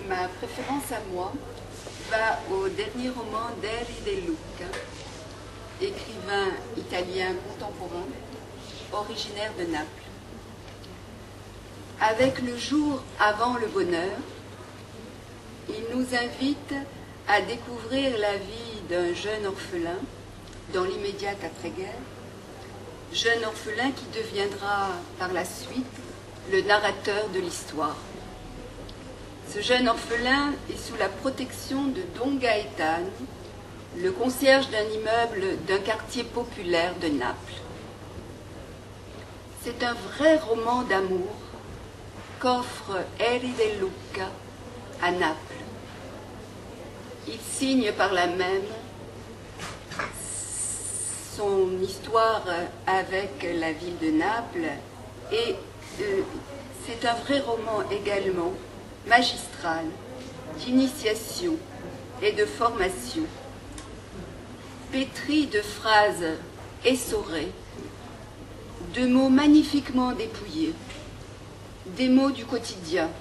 Ma préférence à moi va au dernier roman d'Eri De Luca, écrivain italien contemporain, originaire de Naples. Avec le jour avant le bonheur, il nous invite à découvrir la vie d'un jeune orphelin dans l'immédiate après-guerre, jeune orphelin qui deviendra par la suite le narrateur de l'histoire. Ce jeune orphelin est sous la protection de Don Gaetano, le concierge d'un immeuble d'un quartier populaire de Naples. C'est un vrai roman d'amour qu'offre Eri De Luca à Naples. Il signe par là même son histoire avec la ville de Naples et c'est un vrai roman également magistral d'initiation et de formation, pétri de phrases essorées, de mots magnifiquement dépouillés, des mots du quotidien,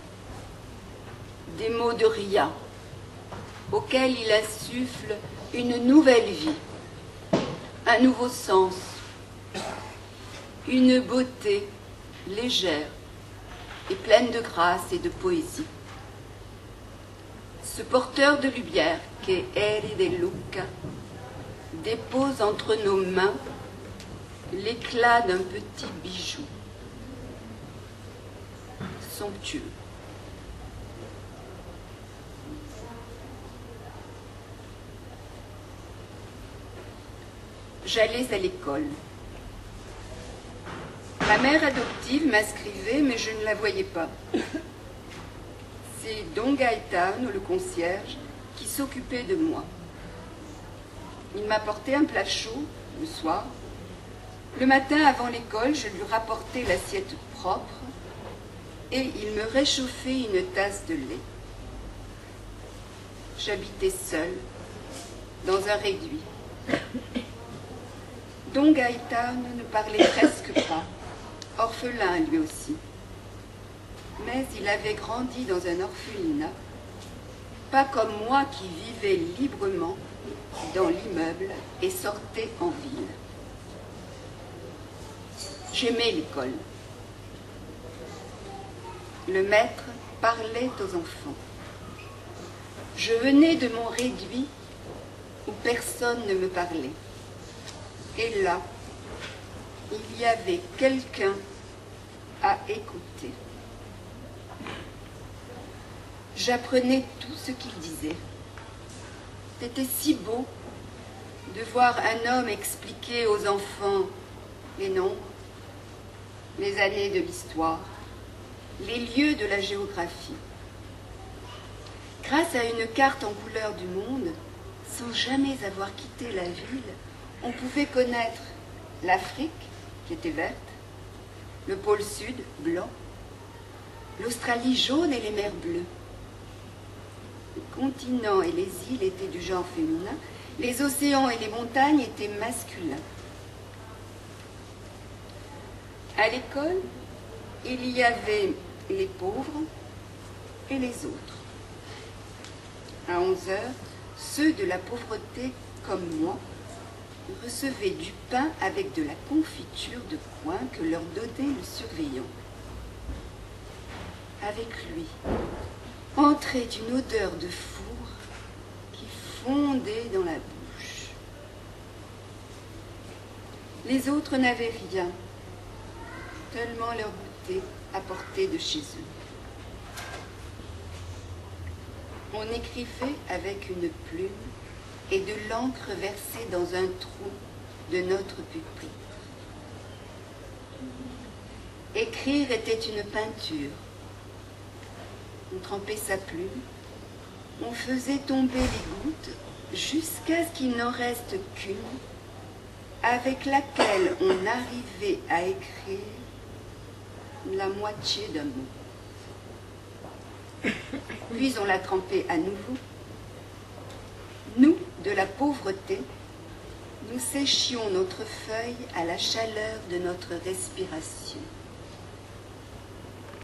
des mots de rien, auxquels il insuffle une nouvelle vie, un nouveau sens, une beauté légère et pleine de grâce et de poésie. Ce porteur de lumière qu'est Eri De Luca dépose entre nos mains l'éclat d'un petit bijou somptueux. J'allais à l'école. Ma mère adoptive m'inscrivait, mais je ne la voyais pas. C'est Don Gaetano, le concierge, qui s'occupait de moi. Il m'apportait un plat chaud le soir. Le matin, avant l'école, je lui rapportais l'assiette propre et il me réchauffait une tasse de lait. J'habitais seule, dans un réduit. Don Gaetano ne parlait presque pas, orphelin lui aussi. Mais il avait grandi dans un orphelinat, pas comme moi qui vivais librement dans l'immeuble et sortais en ville. J'aimais l'école. Le maître parlait aux enfants. Je venais de mon réduit où personne ne me parlait. Et là, il y avait quelqu'un à écouter. J'apprenais tout ce qu'il disait. C'était si beau de voir un homme expliquer aux enfants les nombres, les années de l'histoire, les lieux de la géographie. Grâce à une carte en couleur du monde, sans jamais avoir quitté la ville, on pouvait connaître l'Afrique, qui était verte, le pôle sud, blanc, l'Australie jaune et les mers bleues. Les continents et les îles étaient du genre féminin, les océans et les montagnes étaient masculins. À l'école, il y avait les pauvres et les autres. À 11 heures, ceux de la pauvreté comme moi recevaient du pain avec de la confiture de coin que leur donnait le surveillant. Avec lui, entrait une odeur de four qui fondait dans la bouche. Les autres n'avaient rien, tellement leur goûter apporté de chez eux. On écrivait avec une plume et de l'encre versée dans un trou de notre pupitre. Écrire était une peinture. On trempait sa plume, on faisait tomber les gouttes jusqu'à ce qu'il n'en reste qu'une, avec laquelle on arrivait à écrire la moitié d'un mot. Puis on la trempait à nouveau. Nous, de la pauvreté, nous séchions notre feuille à la chaleur de notre respiration.